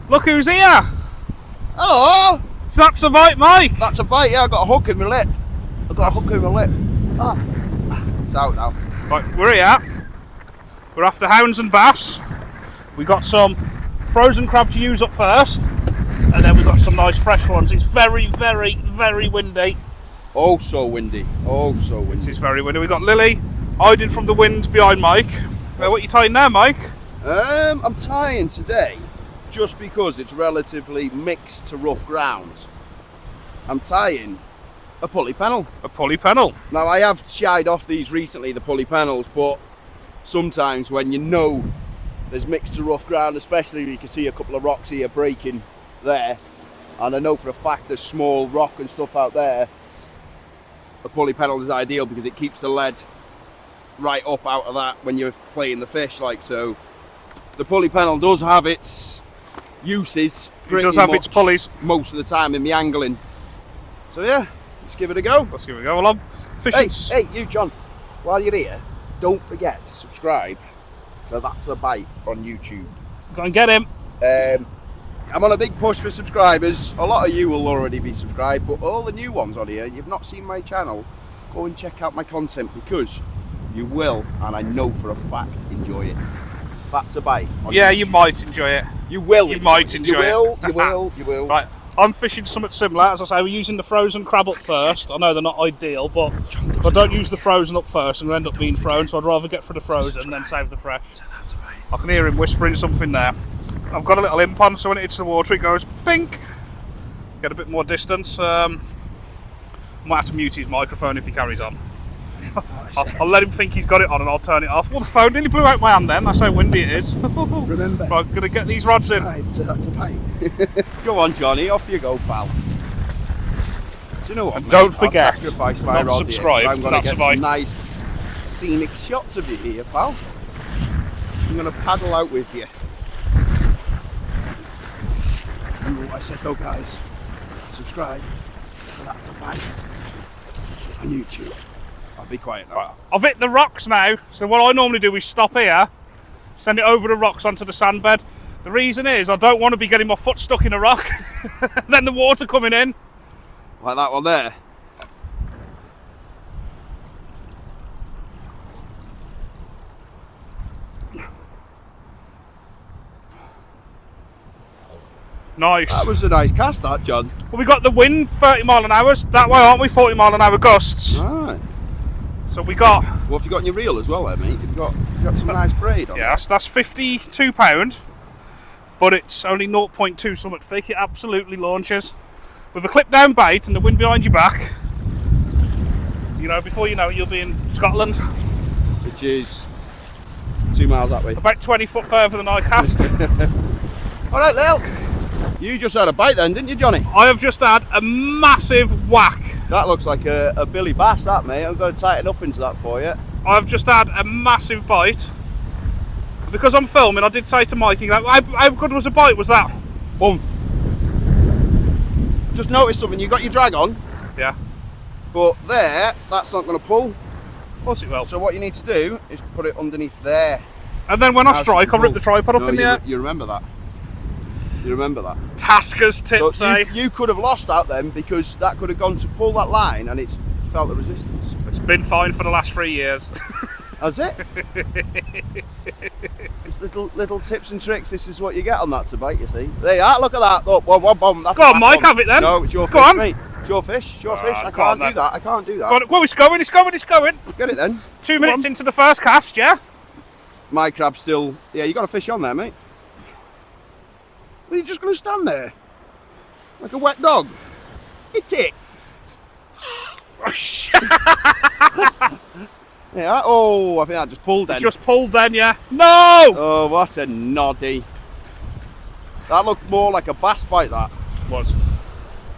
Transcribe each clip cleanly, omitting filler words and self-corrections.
Look who's here! Hello! So that's a bite, Mike! That's a bite, yeah, I've got a hook in my lip. I've got a hook in my lip. Ah. It's out now. Right, we're here. We're after hounds and bass. We got some frozen crab to use up first, and then we've got some nice fresh ones. It's very, very, very windy. Oh, so windy. Oh, so windy. It's very windy. We've got Lily hiding from the wind behind Mike. What are you tying there, Mike? I'm tying today just because it's relatively mixed to rough ground. I'm tying a pulley pennel. A pulley pennel. Now, I have shied off these recently, the pulley pennels, but sometimes when you know there's mixed to rough ground, especially you can see a couple of rocks here breaking there, and I know for a fact there's small rock and stuff out there, a pulley pennel is ideal because it keeps the lead right up out of that when you're playing the fish, like so. The pulley pennel does have its uses. It does have its pulleys. Most of the time in the angling. So yeah, let's give it a go. Let's give it a go. Well, I'm fishing. Hey, you John, while you're here, don't forget to subscribe to That's a Bite on YouTube. Go and get him. I'm on a big push for subscribers. A lot of you will already be subscribed, but all the new ones on here, you've not seen my channel, go and check out my content because you will, and I know for a fact, enjoy it. That's a Bite on YouTube. You might enjoy it. You will. You might enjoy it. You will. Right, I'm fishing something similar. As I say, we're using the frozen crab up first. I know they're not ideal, but if I don't use the frozen up first, I'm going to end up being thrown, so I'd rather get for the frozen and then save the fresh. I can hear him whispering something there. I've got a little imp on, so when it hits the water, it goes pink. Get a bit more distance. I might have to mute his microphone if he carries on. I'll let him think he's got it on and I'll turn it off. Well, the phone nearly blew out my hand then. That's how windy it is. Remember. Right, I'm going to get these rods in. Right, That's a Bite. Go on, Johnny, off you go, pal. Do you know what, And mate? don't forget, I'll sacrifice my not rod subscribe here, I'm to going That's to a get Bite. some nice scenic shots of you here, pal. I'm going to paddle out with you. Remember what I said though, guys. Subscribe to That's a Bite on YouTube. I'll be quiet now. Right, I've hit the rocks now, so what I normally do is stop here, send it over the rocks onto the sandbed. The reason is I don't want to be getting my foot stuck in a rock, and then the water coming in. Like that one there. Nice. That was a nice cast, that, John. Well, we got the wind 30 mile an hour that way, aren't we? 40 mile an hour gusts. Right. So we got. What have you got in your reel as well, there, mate? You've got some nice braid on. Yeah, that's £52, but it's only 0.2 something thick. It absolutely launches with a clip down bait and the wind behind your back. You know, before you know it, you'll be in Scotland. Which is 2 miles that way. About 20 foot further than I cast. All right, Lil. You just had a bite then, didn't you, Johnny? I have just had a massive whack. That looks like a Billy Bass, that, mate. I'm going to tighten up into that for you. I've just had a massive bite. Because I'm filming, I did say to Mikey, how good was a bite was that? Boom. Just noticed something. You got your drag on, Yeah. but there, that's not going to pull. Of course it will. So what you need to do is put it underneath there. And then when I Now strike, so I'll rip the tripod up No, in the air. You remember that. You remember that. Tasker's tips, So eh? you could have lost that then because that could have gone to pull that line and it's felt the resistance. It's been fine for the last 3 years. That's it. It's little tips and tricks. This is what you get on that to bite, you see. There you are, look at that. Oh, one. That's Go on, a Mike, one. have it then. No, it's your Go fish, on. mate. It's your fish. It's your fish. I go on can't do then. that. I can't do that. Go on, it's going. Get it then. 2 minutes into the first cast, yeah? My crab's still... Yeah, you got a fish on there, mate. Are you just going to stand there? Like a wet dog? Hit it. Yeah. Oh, I think that just pulled then. Just pulled then, yeah? No! Oh, what a noddy. That looked more like a bass bite, that. Was.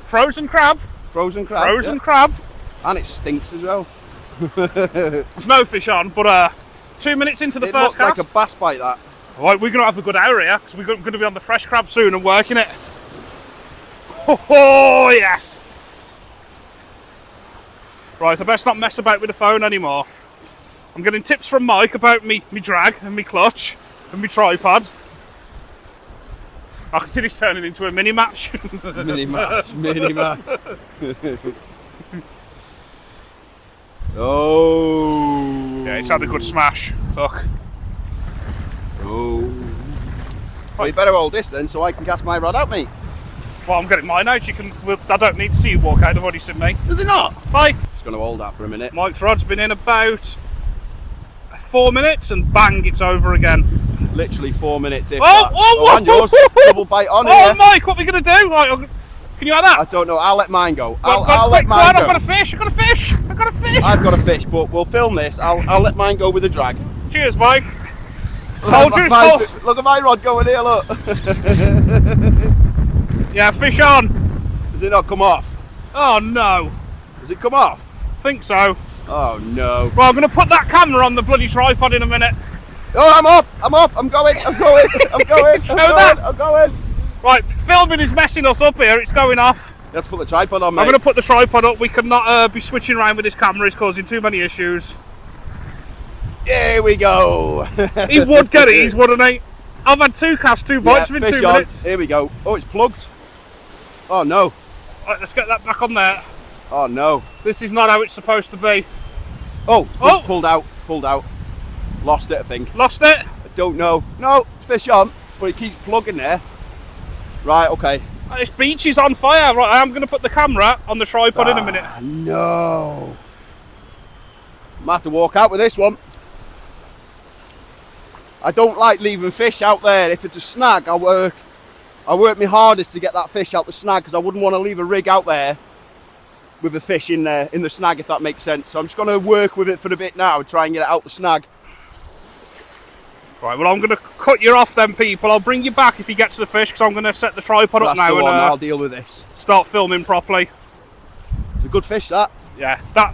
Frozen crab. Frozen crab. Frozen yeah. crab. And it stinks as well. There's no fish on, but 2 minutes into the It first looked cast. like a bass bite, that. Right, we're going to have a good hour here, because we're going to be on the fresh crab soon and working it. Oh, yes! Right, I best not mess about with the phone anymore. I'm getting tips from Mike about me drag and me clutch and me tripod. I can see this turning into a mini match. Mini match. Oh. Yeah, it's had a good smash. Look. Oh. Well, you better hold this then, so I can cast my rod out, mate. Well, I'm getting mine out. You can. I don't need to see you walk out. I've already seen me. Does it not? Bye. Just going to hold that for a minute. Mike's rod's been in about 4 minutes, and bang, it's over again. Literally 4 minutes. If Oh, that. oh, and yours. Double bite on Oh, here. Mike, what are we gonna do? Right, can you have that? I don't know. I'll let mine go. Well, I'll let quick, mine go. I've got a fish. I've got a fish. I've got a fish. I've got a fish, but we'll film this. I'll let mine go with the drag. Cheers, Mike. Told you. Look at my rod going here. Look. Yeah, fish on. Does it not come off? Oh no. Does it come off? Think so. Oh no. Well, I'm gonna put that camera on the bloody tripod in a minute. Oh, I'm off. I'm going. I'm going. Show that. I'm going. Right, filming is messing us up here. It's going off. You have to put the tripod on, mate. I'm gonna put the tripod up. We cannot be switching around with this camera. It's causing too many issues. Here we go. He would get it, wouldn't he? I've had 2 casts, 2 bites within fish 2 on. minutes. Here we go. Oh, it's plugged. Oh no. Right, let's get that back on there. Oh no. This is not how it's supposed to be. Oh, Oh. pulled out. Lost it, I think. Lost it? I don't know. No, it's fish on, but it keeps plugging there. Right, okay. This beach is on fire. Right, I am going to put the camera on the tripod in a minute. No. I'm gonna have to walk out with this one. I don't like leaving fish out there. If it's a snag, I work my hardest to get that fish out the snag, because I wouldn't want to leave a rig out there with a fish in there in the snag, if that makes sense. So I'm just going to work with it for a bit now and try and get it out the snag. Right, well, I'm going to cut you off then, people. I'll bring you back if he gets the fish, because I'm going to set the tripod up That's now the one. and I'll deal with this. start filming properly. It's a good fish, that. Yeah, that.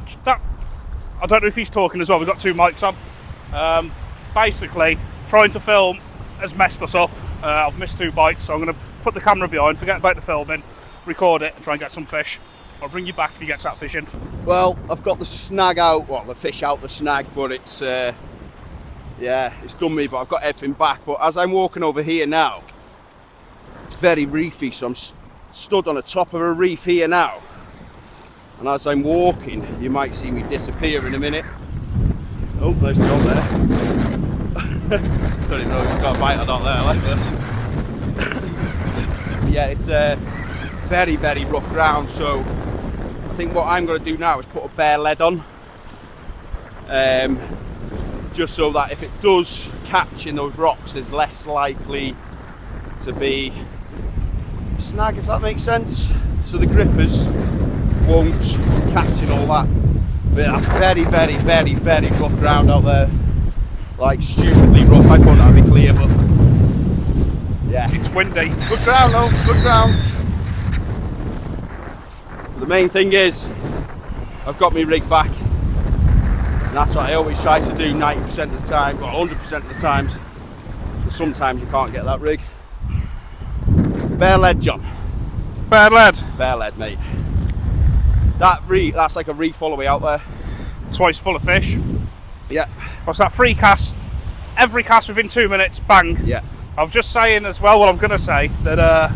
I don't know if he's talking as well. We've got 2 mics on. Basically, trying to film has messed us up. I've missed 2 bites, so I'm going to put the camera behind, forget about the filming, record it, and try and get some fish. I'll bring you back if he gets that fish in. Well, I've got the snag out, well, the fish out the snag, but it's, yeah, it's done me, but I've got everything back. But as I'm walking over here now, it's very reefy, so I'm stood on the top of a reef here now. And as I'm walking, you might see me disappear in a minute. Oh, there's John there. Don't even know if he's got a bite or not there, I like that. Yeah, it's very, very rough ground, so I think what I'm going to do now is put a bare lead on. Just so that if it does catch in those rocks, there's less likely to be a snag, if that makes sense. So the grippers won't catch in all that. But that's very, very, very, very rough ground out there. Like stupidly rough. I thought that'd be clear, but yeah. It's windy. Good ground though, good ground. But the main thing is, I've got my rig back. And that's what I always try to do 90% of the time, or 100% of the times. But sometimes you can't get that rig. Bare lead, John. Bare lead. Bare lead, mate. That's like a reef all the way out there. That's why it's full of fish. Yeah. What's that? 3 casts. Every cast within 2 minutes, bang. Yeah. I was just saying as well, what I'm going to say, that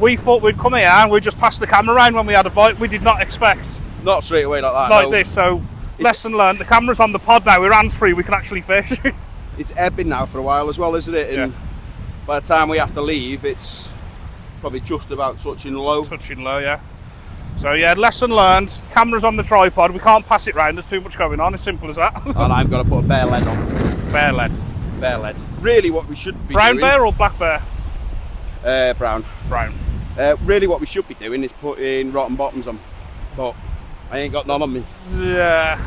we thought we'd come here and we'd just pass the camera around when we had a bite. We did not expect Not straight away like that. like no. this, so lesson learned. The camera's on the pod now, we're hands-free, we can actually fish. It's ebbing now for a while as well, isn't it? And Yeah. by the time we have to leave, it's probably just about touching low. Touching low, yeah. So yeah, lesson learned. Camera's on the tripod, we can't pass it round, there's too much going on, as simple as that. And I'm going to put a bare lead on. Bare lead. Bare lead. Really what we should be Brown doing... bear or black bear? Brown. Brown. Really what we should be doing is putting rotten bottoms on. But I ain't got none on me. Yeah.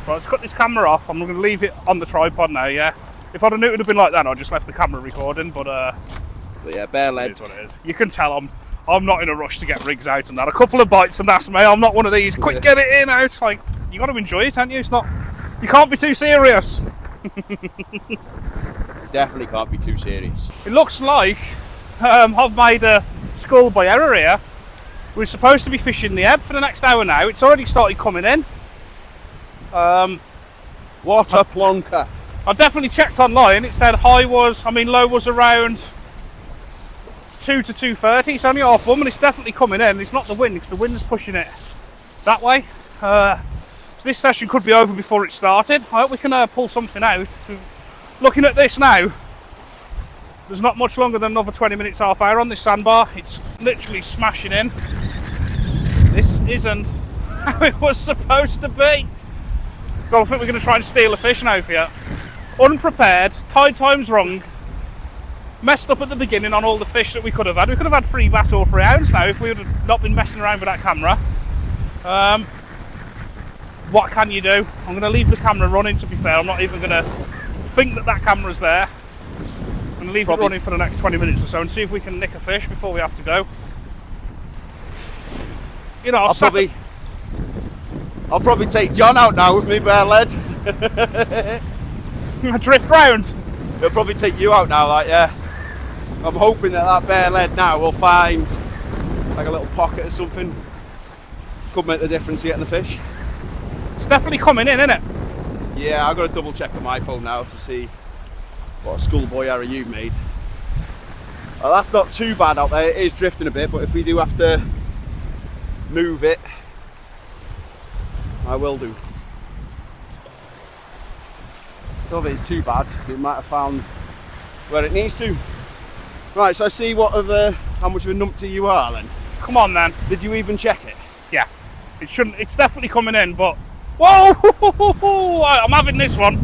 Right, let's cut this camera off. I'm going to leave it on the tripod now, yeah. If I'd have knew it would have been like that, I'd just left the camera recording, but But yeah, bare it lead. is what it is. You can tell I'm not in a rush to get rigs out and that. A couple of bites and that's me. I'm not one of these, quick get it in, out. Like, you got to enjoy it, haven't you? It's not, you can't be too serious. Definitely can't be too serious. It looks like I've made a schoolboy error here. We're supposed to be fishing the ebb for the next hour now. It's already started coming in. What a plonker. I definitely checked online. It said low was around 2 to 2:30. It's only half 1, but it's definitely coming in. It's not the wind, because the wind's pushing it that way. So this session could be over before it started. I hope we can pull something out. Looking at this now, there's not much longer than another 20 minutes, half hour on this sandbar. It's literally smashing in. This isn't how it was supposed to be. Well, I think we're going to try and steal a fish now for you. Unprepared, tide time's wrong, messed up at the beginning on all the fish that we could have had. We could have had 3 bass or 3 ounce now if we had not been messing around with that camera. What can you do? I'm going to leave the camera running, to be fair. I'm not even going to think that camera's there. I'm going to leave it running for the next 20 minutes or so and see if we can nick a fish before we have to go. You know, I'll probably take John out now with me bare lead. Drift round. He'll probably take you out now, like, yeah. I'm hoping that bare lead now will find like a little pocket or something. Could make the difference to getting the fish. It's definitely coming in, isn't it? Yeah, I've got to double check on my phone now to see what a schoolboy error you've made. Well, that's not too bad out there. It is drifting a bit, but if we do have to move it, I will do. Don't think it's too bad. It might have found where it needs to. Right, so I see how much of a numpty you are then. Come on then. Did you even check it? Yeah. It shouldn't. It's definitely coming in, but whoa! I'm having this one.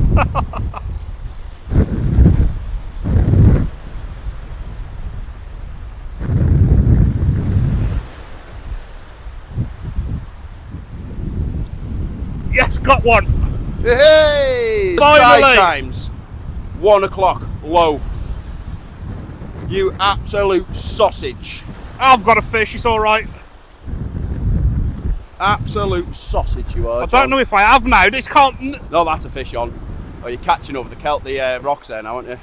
Yes, got one. Hey! Finally! Tide times 1 o'clock low. You absolute sausage. I've got a fish. It's all right. Absolute sausage you are. I don't know if I have now. This can't. No, that's a fish on. Oh, you're catching over the rocks there now, aren't you?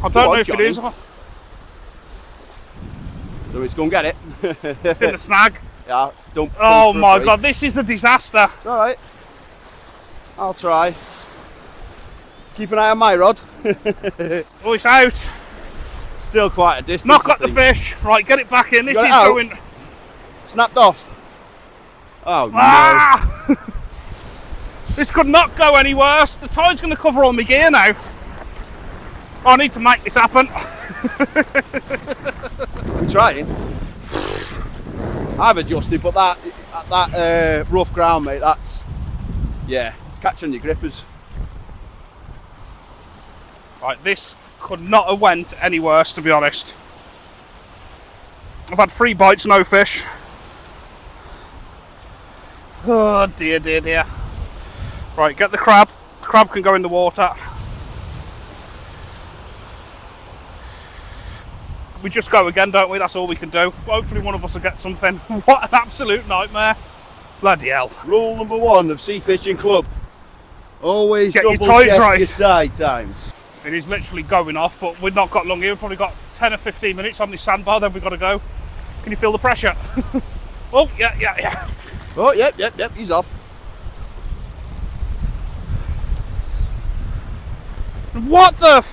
I don't know if it is. So let's go and get it. It's in the snag. Yeah, don't. Oh my god, this is a disaster. It's all right. I'll try. Keep an eye on my rod. Oh, it's out. Still quite a distance. Not got the fish. Right, get it back in. This is going. Snapped off. Oh no. This could not go any worse. The tide's going to cover all my gear now. I need to make this happen. We're trying. I've adjusted, but that rough ground, mate, it's catching your grippers. Right, this could not have went any worse, to be honest. I've had 3 bites, no fish. Oh dear, dear, dear. Right, get the crab. The crab can go in the water. We just go again, don't we? That's all we can do. Hopefully one of us will get something. What an absolute nightmare. Bloody hell. Rule number 1 of Sea Fishing Club. Always get double your tides check right. your tide times. It is literally going off, but we've not got long here. We've probably got 10 or 15 minutes on this sandbar, then we've got to go. Can you feel the pressure? Oh, yeah. Oh, yep, he's off. What the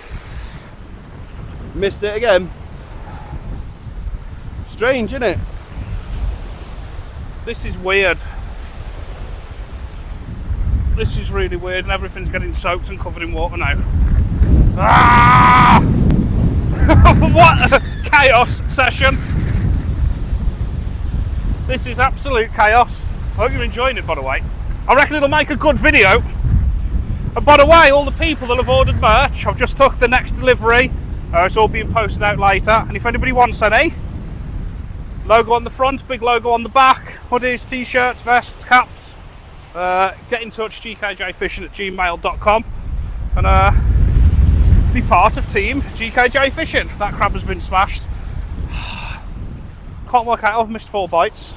Missed it again. Strange, isn't it? This is weird. This is really weird, and everything's getting soaked and covered in water now. Ah! What a chaos session. This is absolute chaos. I hope you're enjoying it, by the way. I reckon it'll make a good video. And by the way, all the people that have ordered merch, I've just took the next delivery. It's all being posted out later. And if anybody wants any, logo on the front, big logo on the back, hoodies, t-shirts, vests, caps, get in touch, gkjfishing@gmail.com, and be part of team GKJ Fishing. That crab has been smashed. Can't work out, I've missed 4 bites.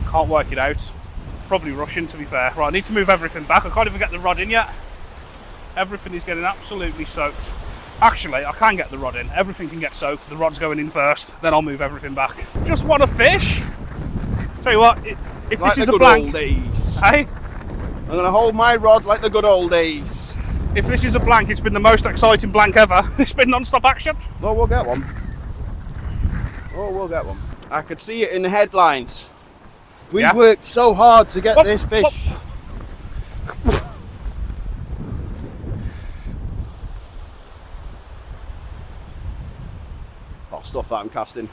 Can't work it out. Probably rushing, to be fair. Right, I need to move everything back. I can't even get the rod in yet. Everything is getting absolutely soaked. Actually, I can get the rod in. Everything can get soaked. The rod's going in first, then I'll move everything back. Just want to fish. Tell you what, if like this is the a good blank, old days. hey? I'm going to hold my rod like the good old days. If this is a blank, it's been the most exciting blank ever. It's been non-stop action. Well, we'll get one. Oh, we'll get one. I could see it in the headlines. We Yeah. worked so hard to get Whoop, this fish. Oh, stuff that I'm casting.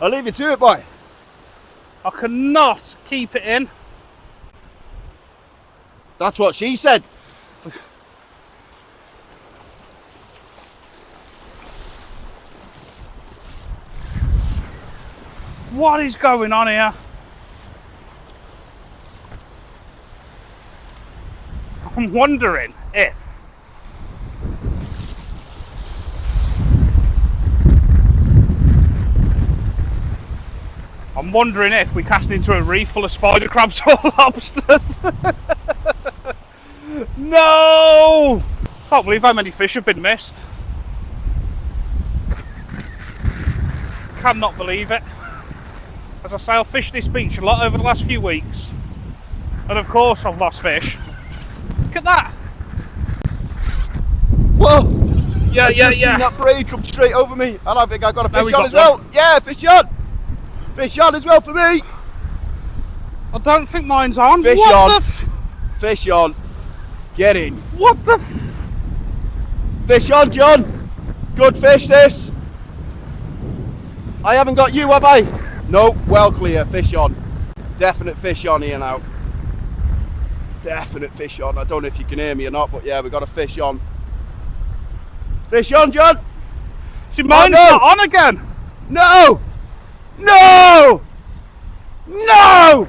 I'll leave you to it, boy. I cannot keep it in. That's what she said. What is going on here? I'm wondering if we cast into a reef full of spider crabs or lobsters. No! Can't believe how many fish have been missed. Cannot believe it. As I say, I've fished this beach a lot over the last few weeks, and of course I've lost fish. Look at that. Whoa! Yeah, I just seen that braid come straight over me, and I think I got a There fish we on got as well. Yeah, fish on. Fish on as well for me. I don't think mine's on. Fish What on. the Fish on. Get in. What the Fish on, John. Good fish, this. I haven't got you, have I? No, well clear. Fish on. Definite fish on here now. Definite fish on. I don't know if you can hear me or not, but yeah, we got a fish on. Fish on, John. See, mine's no. not on again. No! No! No!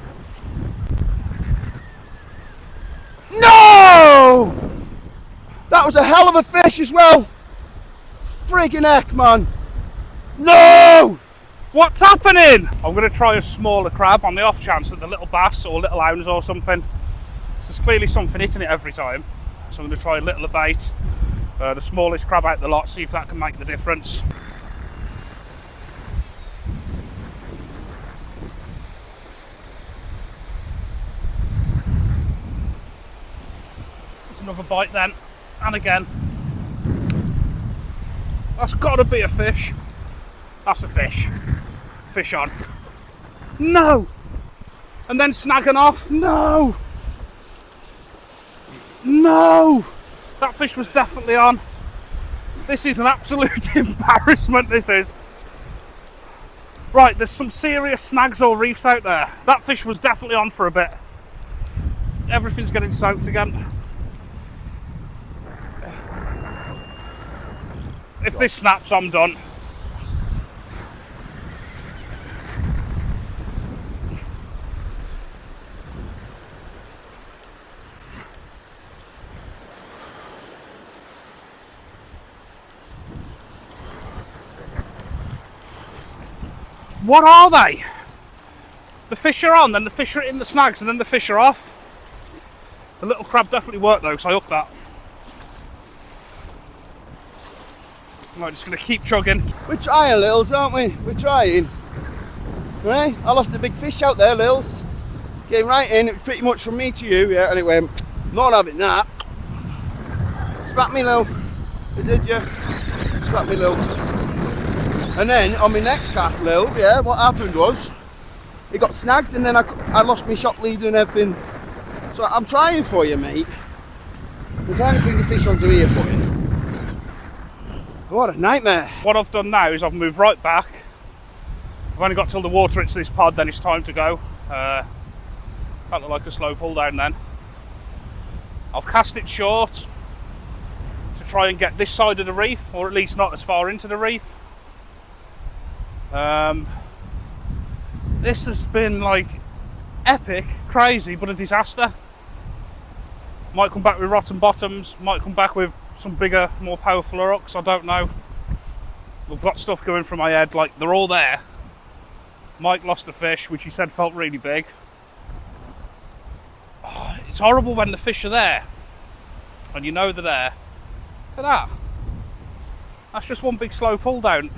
No! That was a hell of a fish as well. Friggin' heck, man. No! What's happening? I'm going to try a smaller crab on the off chance that the little bass or little hounds or something. So there's clearly something hitting it every time. So I'm going to try a littler bait. The smallest crab out the lot, see if that can make the difference. There's another bite then, and again. That's got to be a fish. That's a fish. Fish on. No! And then snagging off. No! No! That fish was definitely on. This is an absolute embarrassment, this is. Right, there's some serious snags or reefs out there. That fish was definitely on for a bit. Everything's getting soaked again. If this snaps, I'm done. What are they? The fish are on, then the fish are in the snags, and then the fish are off. The little crab definitely worked though, because I hooked that. I'm just going to keep chugging. We're trying, Lils, aren't we? We're trying. Right? I lost a big fish out there, Lils. Came right in, it was pretty much from me to you, yeah, and it went, not having that. Spat me, Lil. You did, yeah? Spat me, Lil. And then, on my next cast, Lil, yeah, what happened was, it got snagged, and then I lost my shot leader and everything. So I'm trying for you, mate. I'm trying to bring the fish onto here for you. What a nightmare. What I've done now is I've moved right back. I've only got till the water hits this pod, then it's time to go. That looked like a slow pull down then. I've cast it short to try and get this side of the reef, or at least not as far into the reef. This has been like epic, crazy, but a disaster. Might come back with rotten bottoms, might come back with some bigger, more powerful hooks, I don't know. I've got stuff going from my head, like they're all there. Mike lost a fish, which he said felt really big. Oh, it's horrible when the fish are there, and you know they're there. Look at that. That's just one big slow pull down.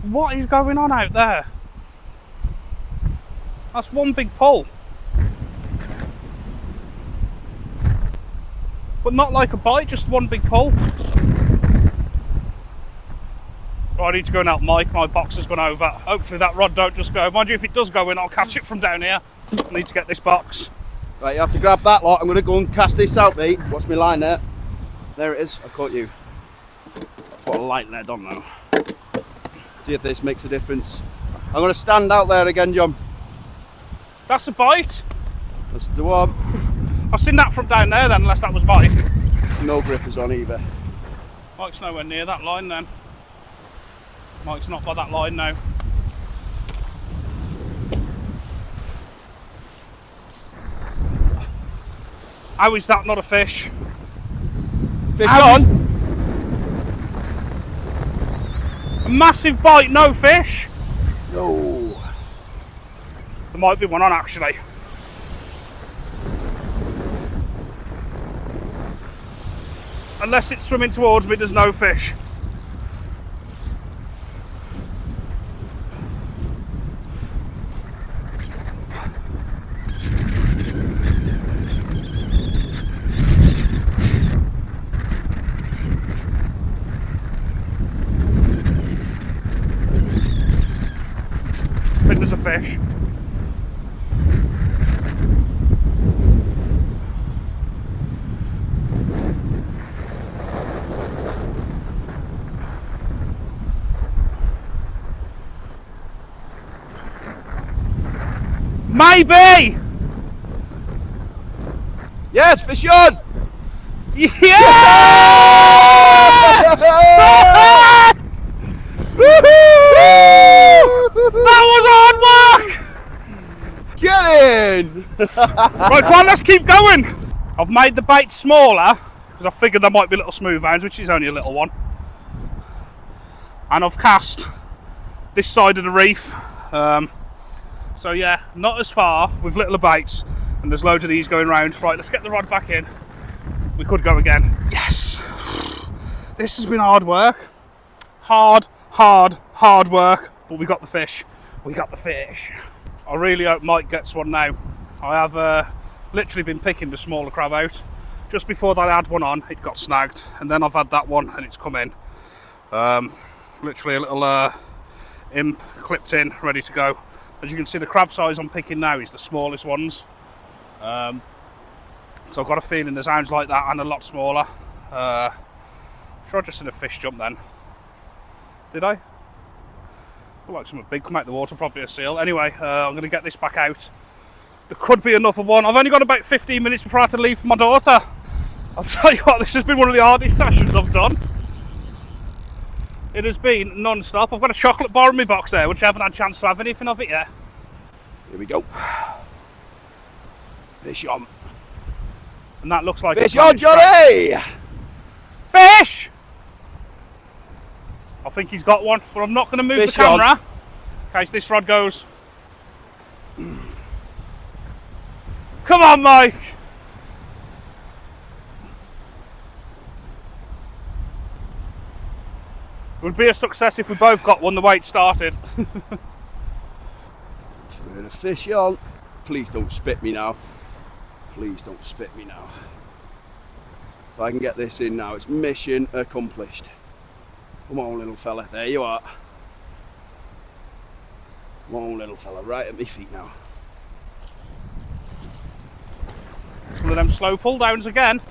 What is going on out there? That's one big pull. But not like a bite, just one big pull. Right, I need to go and help Mike. My box has gone over. Hopefully that rod don't just go. Mind you, if it does go in, I'll catch it from down here. I need to get this box. Right, you have to grab that lot. I'm going to go and cast this out, mate. What's my line there? There it is. I caught you. Put a light lead on now. See if this makes a difference. I'm going to stand out there again, John. That's a bite. That's the one. I've seen that from down there then, unless that was Mike. No grippers on either. Mike's nowhere near that line then. Mike's not by that line now. How is that not a fish? Fish How on. A massive bite, no fish. No. There might be one on actually. Unless it's swimming towards me, there's no fish. I think there's a fish. Maybe! Yes, fish on! Yeah! That was hard work! Get in! Right, come on, let's keep going. I've made the bait smaller because I figured there might be little smooth hounds, which is only a little one. And I've cast this side of the reef. So yeah, not as far with littler baits, and there's loads of these going round. Right, let's get the rod back in. We could go again. Yes! This has been hard work. Hard work, but we got the fish. We got the fish. I really hope Mike gets one now. I have literally been picking the smaller crab out. Just before that I had one on, it got snagged, and then I've had that one and it's come in. Literally a little imp clipped in, ready to go. As you can see, the crab size I'm picking now is the smallest ones. So I've got a feeling there's hounds like that and a lot smaller. Sure, I just seen a fish jump then. Did I? Looked like something big come out of the water, probably a seal. Anyway, I'm going to get this back out. There could be another one. I've only got about 15 minutes before I have to leave for my daughter. I'll tell you what, this has been one of the hardest sessions I've done. It has been non-stop. I've got a chocolate bar in my box there, which I haven't had a chance to have anything of it yet. Here we go. Fish on. And that looks like Fish on, Johnny! Fish! I think he's got one, but I'm not going to move Fish the camera on. in case this rod goes. Come on, Mike! It would be a success if we both got one the way it started. Throw the fish on. Please don't spit me now. Please don't spit me now. If I can get this in now, it's mission accomplished. Come on, little fella. There you are. Come on, little fella. Right at my feet now. One of them slow pull downs again.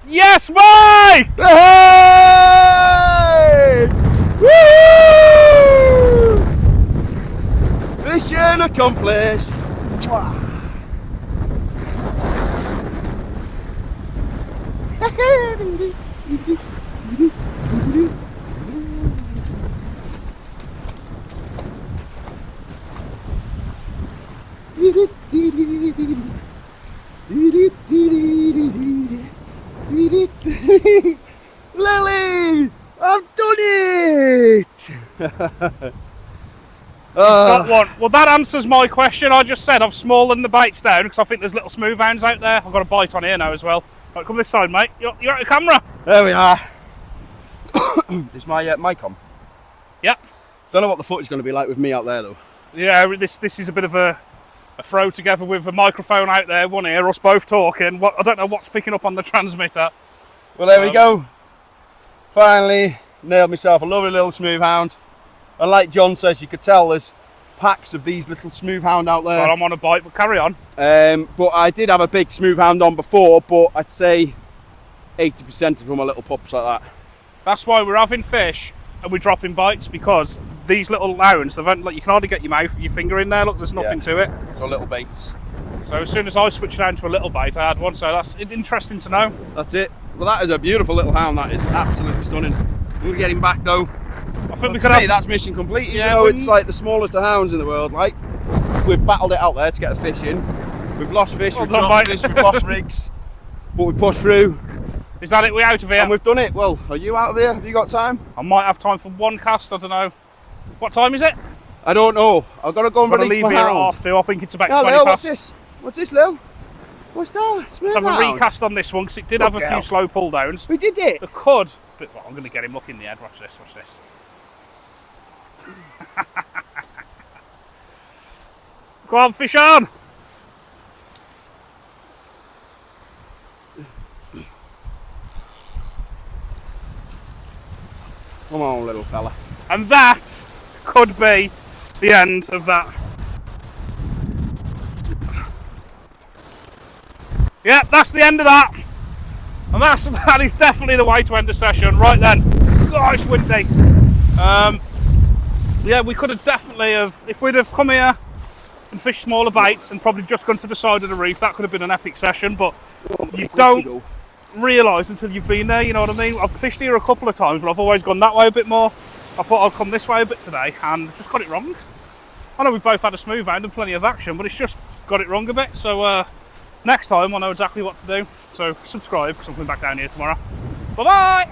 Yes, Mike! Hey! Woo! Mission accomplished. Lily, I've done it! Got one. Well, that answers my question. I just said I've smallened the baits down because I think there's little smooth hounds out there. I've got a bite on here now as well. Right, come this side, mate. You're at the camera. There we are. Is my mic on? Yep. Don't know what the footage is going to be like with me out there though. Yeah, this is a bit of a a throw together with a microphone out there, one ear, us both talking. I don't know what's picking up on the transmitter. Well, there we go. Finally nailed myself a lovely little smooth hound. And like John says, you could tell there's packs of these little smooth hound out there. Well, I'm on a bite, but carry on. But I did have a big smooth hound on before, but I'd say 80% of them are little pups like that. That's why we're having fish and we're dropping bites, because these little hounds, you can hardly get your finger in there. Look, there's nothing to it. So little baits. So as soon as I switched down to a little bait, I had one. So that's interesting to know. That's it. Well, that is a beautiful little hound. That is absolutely stunning. We'll get him back though. I think that's mission complete. Even though it's like the smallest of hounds in the world, like we've battled it out there to get the fish in. We've lost fish, we've dropped fish, we've lost rigs, but we pushed through. Is that it? We're out of here. And we've done it. Well, are you out of here? Have you got time? I might have time for one cast. I don't know. What time is it? I don't know. I've got to go and release leave my here hound. at 2:30. I think it's about Yeah, 20 Lil, past. what's this? What's this, Lil? What's that? Let's have a recast on this one, because it did have a few slow pull downs. We did it. It could. But, well, I'm going to get him looking in the head. Watch this. Watch this. Go on, fish on. Come on, little fella. And that could be the end of that. Yep, that's the end of that. And that is definitely the way to end the session. Right then. Gosh, windy. Yeah, we could have definitely if we'd have come here and fished smaller baits and probably just gone to the side of the reef, that could have been an epic session, but you don't realise until you've been there, you know what I mean? I've fished here a couple of times, but I've always gone that way a bit more. I thought I'd come this way a bit today and just got it wrong. I know we both had a smooth hound and plenty of action, but it's just got it wrong a bit. So next time I know exactly what to do. So subscribe, because I'm coming back down here tomorrow. Bye bye!